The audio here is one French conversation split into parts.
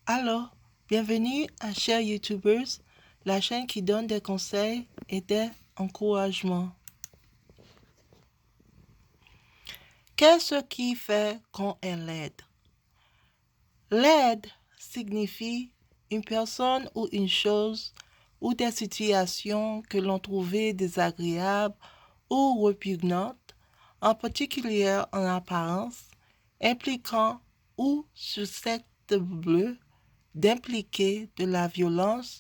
Alors, bienvenue à Chers YouTubers, la chaîne qui donne des conseils et des encouragements. Qu'est-ce qui fait qu'on est laide? Laide signifie une personne ou une chose ou des situations que l'on trouvait désagréables ou répugnantes, en particulier en apparence, impliquant ou susceptible d'impliquer de la violence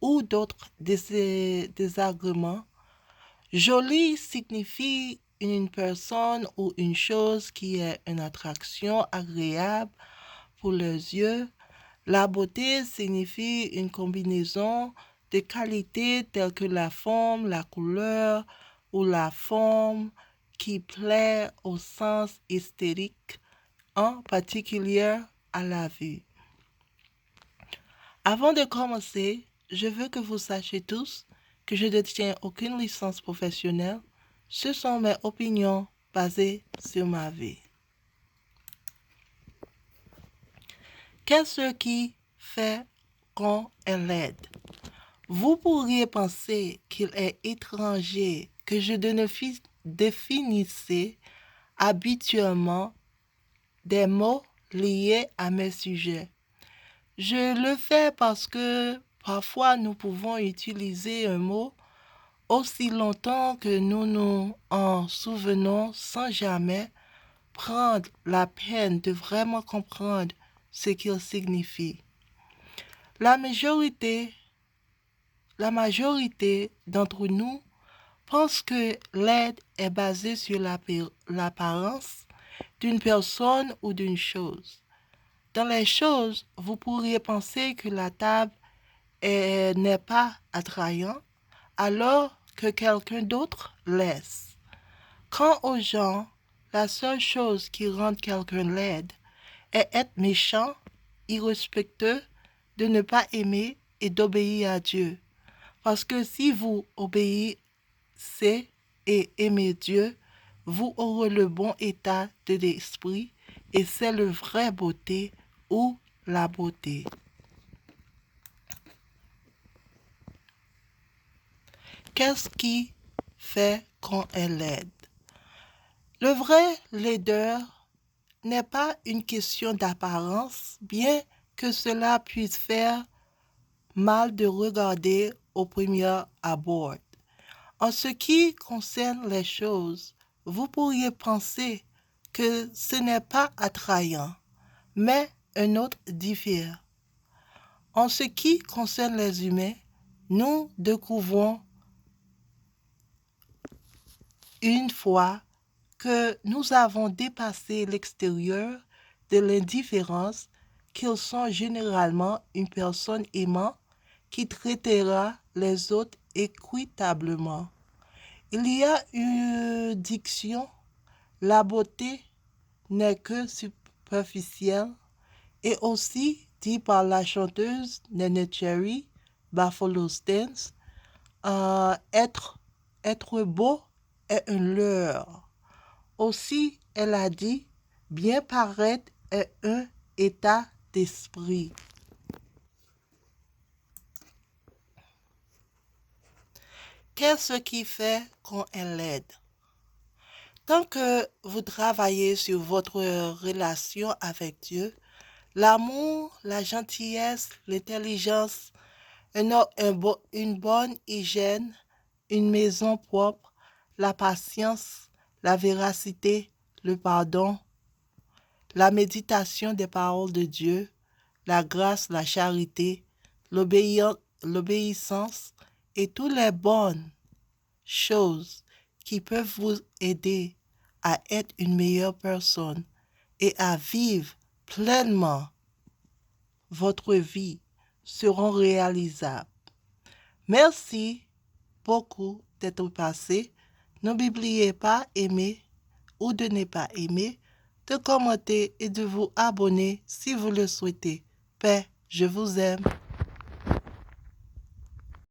ou d'autres désagréments. Jolie signifie une personne ou une chose qui est une attraction agréable pour les yeux. La beauté signifie une combinaison de qualités telles que la forme, la couleur ou la forme qui plaît au sens esthétique, en particulier à la vue. Avant de commencer, je veux que vous sachiez tous que je ne détiens aucune licence professionnelle. Ce sont mes opinions basées sur ma vie. Qu'est-ce qui fait qu'on est laide? Vous pourriez penser qu'il est étranger que je définisse habituellement des mots liés à mes sujets. Je le fais parce que parfois nous pouvons utiliser un mot aussi longtemps que nous nous en souvenons sans jamais prendre la peine de vraiment comprendre ce qu'il signifie. La majorité d'entre nous pense que l'aide est basée sur l'apparence d'une personne ou d'une chose. Dans les choses, vous pourriez penser que la table n'est pas attrayante alors que quelqu'un d'autre l'est. Quant aux gens, la seule chose qui rend quelqu'un laide est être méchant, irrespectueux, de ne pas aimer et d'obéir à Dieu. Parce que si vous obéissez et aimez Dieu, vous aurez le bon état de l'esprit et c'est le vrai beauté ou la beauté. Qu'est-ce qui fait qu'on est laide? Le vrai laideur n'est pas une question d'apparence, bien que cela puisse faire mal de regarder au premier abord. En ce qui concerne les choses, vous pourriez penser que ce n'est pas attrayant, mais un autre diffère. En ce qui concerne les humains, nous découvrons une fois que nous avons dépassé l'extérieur de l'indifférence, qu'ils sont généralement une personne aimante qui traitera les autres équitablement. Il y a une diction, la beauté n'est que superficielle, et aussi dit par la chanteuse Nene Cherry, Buffalo Stance, être beau est un leurre. Aussi, elle a dit, bien paraître est un état d'esprit. Qu'est-ce qui fait qu'on est laide? Tant que vous travaillez sur votre relation avec Dieu, l'amour, la gentillesse, l'intelligence, une bonne hygiène, une maison propre, la patience, la véracité, le pardon, la méditation des paroles de Dieu, la grâce, la charité, l'obéissance et toutes les bonnes choses qui peuvent vous aider à être une meilleure personne et à vivre pleinement votre vie seront réalisables. Merci beaucoup d'être passé. N'oubliez pas aimer ou de ne pas aimer, de commenter et de vous abonner si vous le souhaitez. Paix, je vous aime.